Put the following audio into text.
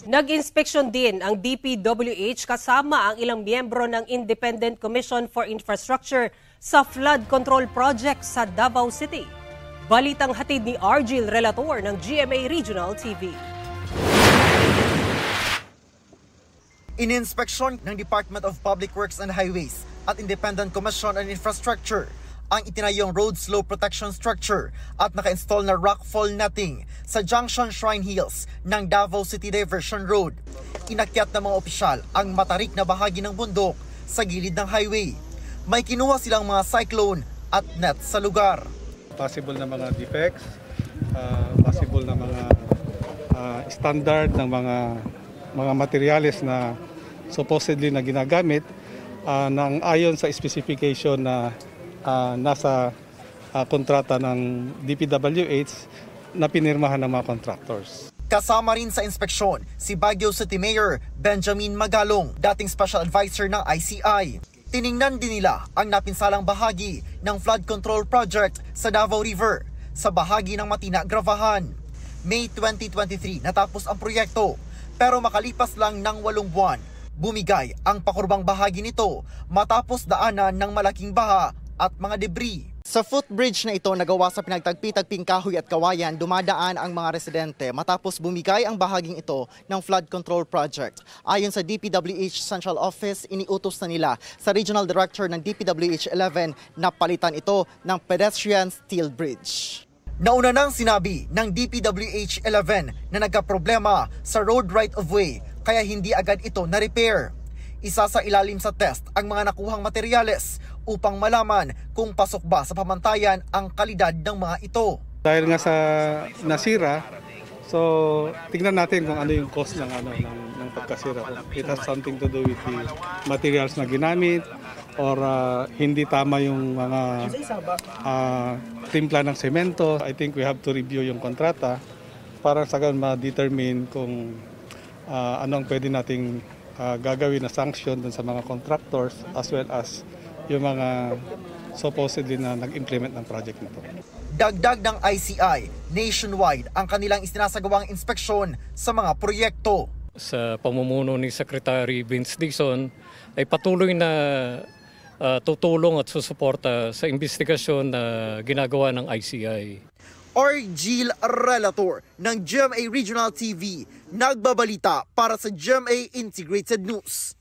Nag-inspeksyon din ang DPWH kasama ang ilang miyembro ng Independent Commission for Infrastructure sa flood control project sa Davao City. Balitang hatid ni Argil Relator ng GMA Regional TV. Ininspeksyon ng Department of Public Works and Highways at Independent Commission on Infrastructure ang itinayong road slope protection structure at naka-install na rockfall netting sa Junction Shrine Hills ng Davao City Diversion Road. Inakyat ng mga opisyal ang matarik na bahagi ng bundok sa gilid ng highway. May kinuha silang mga cyclone at net sa lugar. Possible na mga defects, possible na mga standard ng mga materyales na supposedly na ginagamit ng ayon sa specification na nasa kontrata ng DPWH na pinirmahan ng mga contractors. Kasama rin sa inspeksyon si Baguio City Mayor Benjamin Magalong, dating Special Advisor ng ICI. Tiningnan din nila ang napinsalang bahagi ng flood control project sa Davao River sa bahagi ng Matina, Gravahan. May 2023 natapos ang proyekto pero makalipas lang ng 8 buwan, bumigay ang pakurbang bahagi nito matapos daanan ng malaking baha at mga debris. Sa footbridge na ito nagawa sa pinagtagpi-tagping kahoy at kawayan, dumadaan ang mga residente matapos bumigay ang bahaging ito ng flood control project. Ayon sa DPWH Central Office, iniutos na nila sa Regional Director ng DPWH 11 na palitan ito ng pedestrian steel bridge. Nauna nang sinabi ng DPWH 11 na nagkaproblema sa road right-of-way kaya hindi agad ito na-repair. Isa sa ilalim sa test ang mga nakuhang materyales upang malaman kung pasok ba sa pamantayan ang kalidad ng mga ito. Dahil nga sa nasira, so tingnan natin kung ano yung cost ng pagkasira. It has something to do with the materials na ginamit or hindi tama yung mga timpla ng semento. I think we have to review yung kontrata para sa ganun ma-determine kung ano ang pwede nating gagawin na sanction dun sa mga contractors as well as yung mga supposedly na nag-implement ng project nito. Dagdag ng ICI, nationwide ang kanilang isinasagawang inspeksyon sa mga proyekto. Sa pamumuno ni Secretary Vince Dizon ay patuloy na tutulong at susuporta sa investigasyon na ginagawa ng ICI. Argil Relator ng GMA Regional TV, nagbabalita para sa GMA Integrated News.